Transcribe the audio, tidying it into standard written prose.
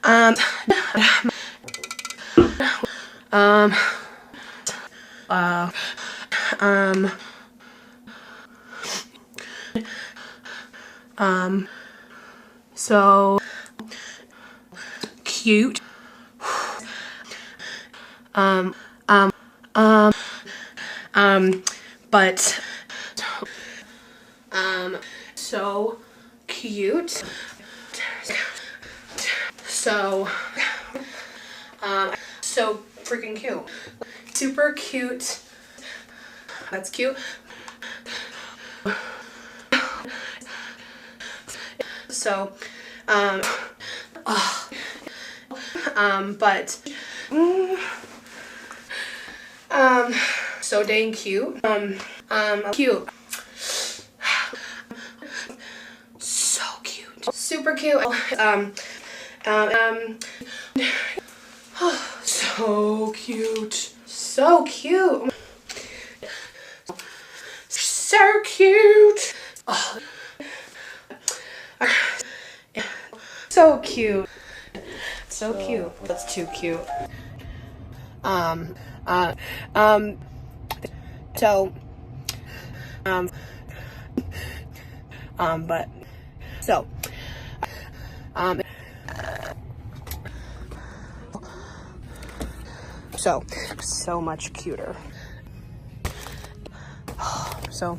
um, so cute. But so cute. So so freaking cute. Super cute. That's cute. So but so dang cute. Cute. So cute. Super cute. So cute. So cute. So cute. Oh. So cute. So cute. That's too cute. So but so so much cuter. So